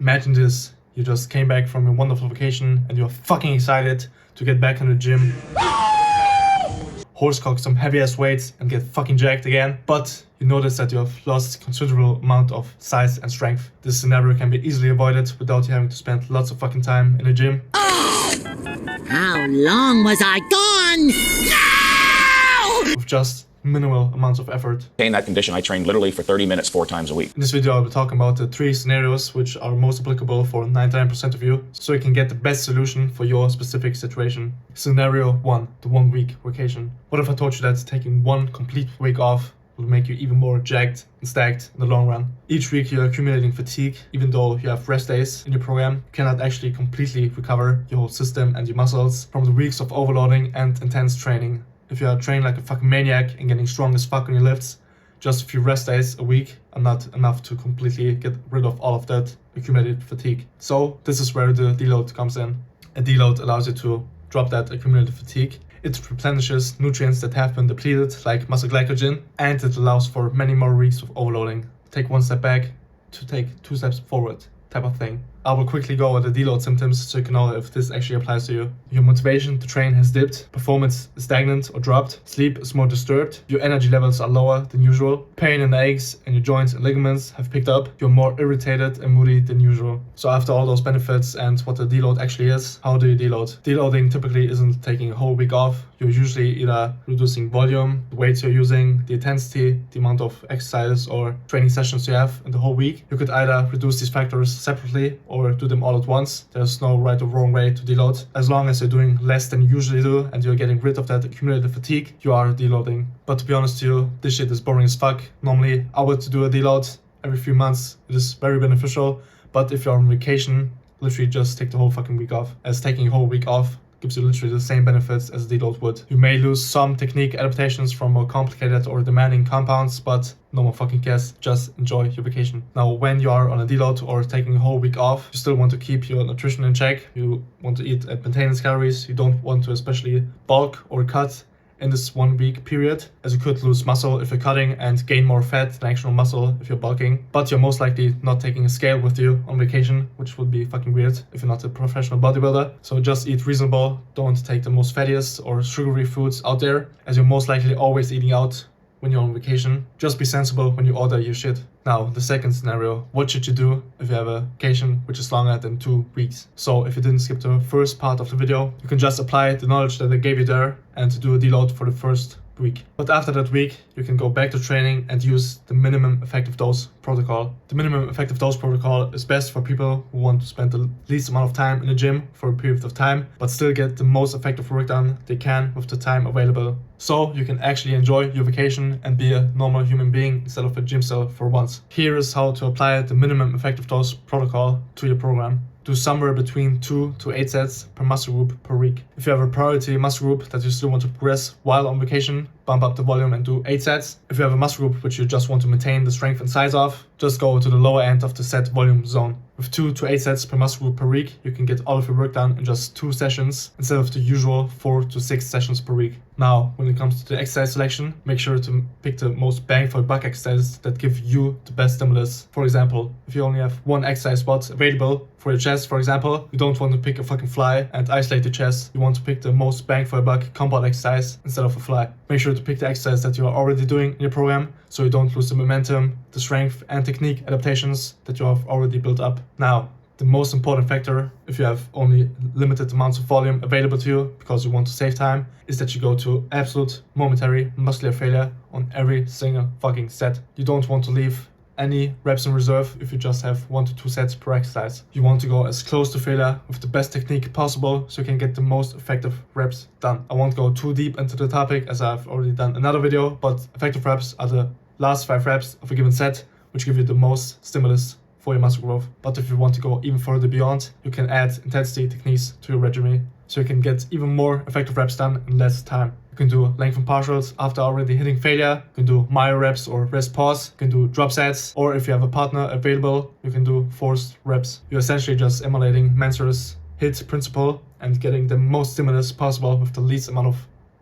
Imagine this, you just came back from a wonderful vacation and you're fucking excited to get back in the gym, horsecock some heavy ass weights and get fucking jacked again, but you notice that you have lost considerable amount of size and strength. This scenario can be easily avoided without you having to spend lots of fucking time in the gym. How long was I gone? No! With just minimal amounts of effort. In that condition, I trained literally for 30 minutes 4 times a week. In this video, I'll be talking about the 3 scenarios which are most applicable for 99% of you, so you can get the best solution for your specific situation. Scenario 1, the 1 week vacation. What if I told you that taking 1 complete week off will make you even more jacked and stacked in the long run? Each week you're accumulating fatigue. Even though you have rest days in your program, you cannot actually completely recover your whole system and your muscles from the weeks of overloading and intense training. If you are trained like a fucking maniac and getting strong as fuck on your lifts, just a few rest days a week are not enough to completely get rid of all of that accumulated fatigue. So this is where the deload comes in. A deload allows you to drop that accumulated fatigue. It replenishes nutrients that have been depleted, like muscle glycogen, and it allows for many more weeks of overloading. Take 1 step back to take 2 steps forward, type of thing. I will quickly go over the deload symptoms so you can know if this actually applies to you. Your motivation to train has dipped, performance is stagnant or dropped, sleep is more disturbed, your energy levels are lower than usual, pain and aches in your joints and ligaments have picked up, you're more irritated and moody than usual. So after all those benefits and what the deload actually is, how do you deload? Deloading typically isn't taking a whole week off. You're usually either reducing volume, the weights you're using, the intensity, the amount of exercises or training sessions you have in the whole week. You could either reduce these factors separately or do them all at once. There's no right or wrong way to deload. As long as you're doing less than you usually do and you're getting rid of that accumulated fatigue, you are deloading. But to be honest to you, this shit is boring as fuck. Normally, I would do a deload every few months. It is very beneficial. But if you're on vacation, literally just take the whole fucking week off, as taking a whole week off gives you literally the same benefits as a deload would. You may lose some technique adaptations from more complicated or demanding compounds, but no one fucking cares. Just enjoy your vacation. Now, when you are on a deload or taking a whole week off, you still want to keep your nutrition in check. You want to eat at maintenance calories. You don't want to especially bulk or cut in this 1 week period, as you could lose muscle if you're cutting and gain more fat than actual muscle if you're bulking. But you're most likely not taking a scale with you on vacation, which would be fucking weird if you're not a professional bodybuilder. So just eat reasonable, don't take the most fattiest or sugary foods out there, as you're most likely always eating out when you're on vacation. Just be sensible when you order your shit. Now, the second scenario, what should you do if you have a vacation which is longer than 2 weeks? So if you didn't skip the first part of the video, you can just apply the knowledge that I gave you there and do a deload for the first week. But after that week, you can go back to training and use the minimum effective dose protocol. The minimum effective dose protocol is best for people who want to spend the least amount of time in the gym for a period of time, but still get the most effective work done they can with the time available. So you can actually enjoy your vacation and be a normal human being instead of a gym cell for once. Here is how to apply the minimum effective dose protocol to your program. Do somewhere between 2 to 8 sets per muscle group per week. If you have a priority muscle group that you still want to progress while on vacation, bump up the volume and do 8 sets. If you have a muscle group which you just want to maintain the strength and size of, just go to the lower end of the set volume zone. With 2 to 8 sets per muscle group per week, you can get all of your work done in just 2 sessions instead of the usual 4 to 6 sessions per week. Now, when it comes to the exercise selection, make sure to pick the most bang for buck exercises that give you the best stimulus. For example, if you only have 1 exercise spot available for your chest, for example, you don't want to pick a fucking fly and isolate the chest. You want to pick the most bang for a buck compound exercise instead of a fly. Make sure to pick the exercise that you are already doing in your program so you don't lose the momentum, the strength and technique adaptations that you have already built up. Now, the most important factor, if you have only limited amounts of volume available to you because you want to save time, is that you go to absolute momentary muscular failure on every single fucking set. You don't want to leave any reps in reserve if you just have 1 to 2 sets per exercise. You want to go as close to failure with the best technique possible so you can get the most effective reps done. I won't go too deep into the topic as I've already done another video, but effective reps are the last 5 reps of a given set, which give you the most stimulus for your muscle growth. But if you want to go even further beyond, you can add intensity techniques to your regimen so you can get even more effective reps done in less time. You can do lengthen partials after already hitting failure. You can do myo reps or rest pause. You can do drop sets, or if you have a partner available, you can do forced reps. You're essentially just emulating Mansur's HIIT principle and getting the most stimulus possible with the least amount of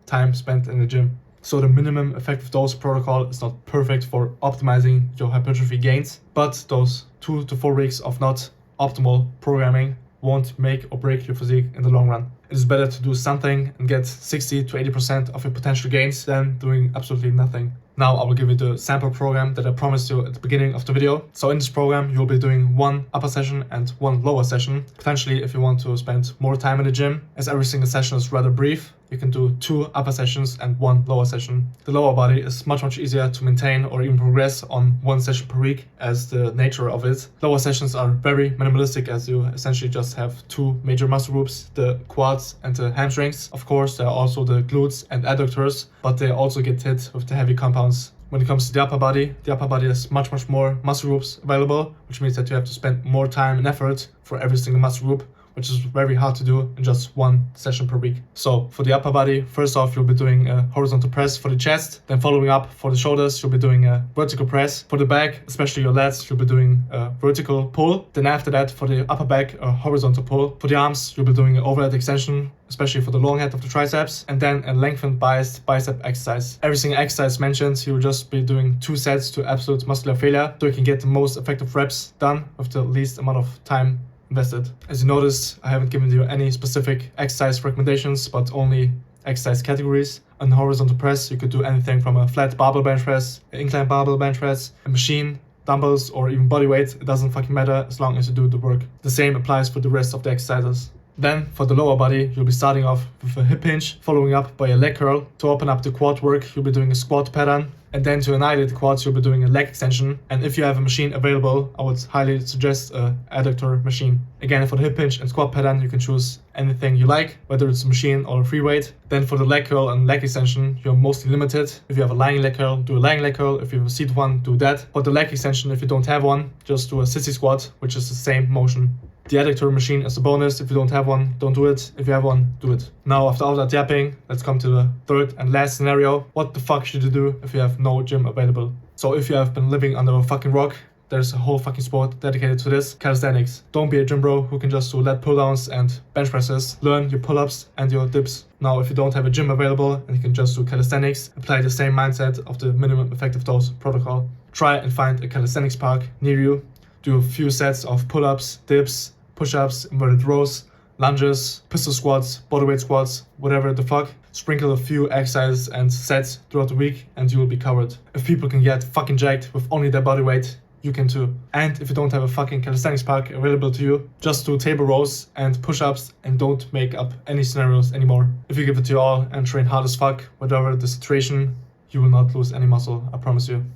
time spent in the gym. So the minimum effective dose protocol is not perfect for optimizing your hypertrophy gains, but those 2 to 4 weeks of not optimal programming won't make or break your physique in the long run. It is better to do something and get 60 to 80% of your potential gains than doing absolutely nothing. Now I will give you the sample program that I promised you at the beginning of the video. So in this program, you'll be doing one upper session and one lower session. Potentially, if you want to spend more time in the gym, as every single session is rather brief, you can do 2 upper sessions and 1 lower session. The lower body is much easier to maintain or even progress on 1 session per week as the nature of it. Lower sessions are very minimalistic as you essentially just have 2 major muscle groups, the quads and the hamstrings. Of course, there are also the glutes and adductors, but they also get hit with the heavy compounds. When it comes to the upper body has much more muscle groups available, which means that you have to spend more time and effort for every single muscle group, which is very hard to do in just 1 session per week. So for the upper body, first off, you'll be doing a horizontal press for the chest. Then following up for the shoulders, you'll be doing a vertical press. For the back, especially your lats, you'll be doing a vertical pull. Then after that, for the upper back, a horizontal pull. For the arms, you'll be doing an overhead extension, especially for the long head of the triceps, and then a lengthened biased bicep exercise. Every single exercise mentioned, you will just be doing 2 sets to absolute muscular failure, so you can get the most effective reps done with the least amount of time invested. As you noticed, I haven't given you any specific exercise recommendations, but only exercise categories. On horizontal press, you could do anything from a flat barbell bench press, an incline barbell bench press, a machine, dumbbells, or even body weight. It doesn't fucking matter as long as you do the work. The same applies for the rest of the exercises. Then for the lower body, you'll be starting off with a hip hinge, following up by a leg curl. To open up the quad work, you'll be doing a squat pattern. And then to annihilate the quads, you'll be doing a leg extension. And if you have a machine available, I would highly suggest a adductor machine. Again, for the hip hinge and squat pattern, you can choose anything you like, whether it's a machine or a free weight. Then for the leg curl and leg extension, you're mostly limited. If you have a lying leg curl, do a lying leg curl. If you have a seated one, do that. For the leg extension, if you don't have one, just do a sissy squat, which is the same motion. The adductor machine is a bonus. If you don't have one, don't do it. If you have one, do it. Now, after all that yapping, let's come to the third and last scenario. What the fuck should you do if you have no gym available? So if you have been living under a fucking rock, there's a whole fucking sport dedicated to this, calisthenics. Don't be a gym bro who can just do lat pull-downs and bench presses. Learn your pull-ups and your dips. Now, if you don't have a gym available and you can just do calisthenics, apply the same mindset of the minimum effective dose protocol. Try and find a calisthenics park near you. Do a few sets of pull-ups, dips, push-ups, inverted rows, lunges, pistol squats, bodyweight squats, whatever the fuck. Sprinkle a few exercises and sets throughout the week and you will be covered. If people can get fucking jacked with only their body weight, you can too. And if you don't have a fucking calisthenics park available to you, just do table rows and push-ups and don't make up any scenarios anymore. If you give it to your all and train hard as fuck, whatever the situation, you will not lose any muscle, I promise you.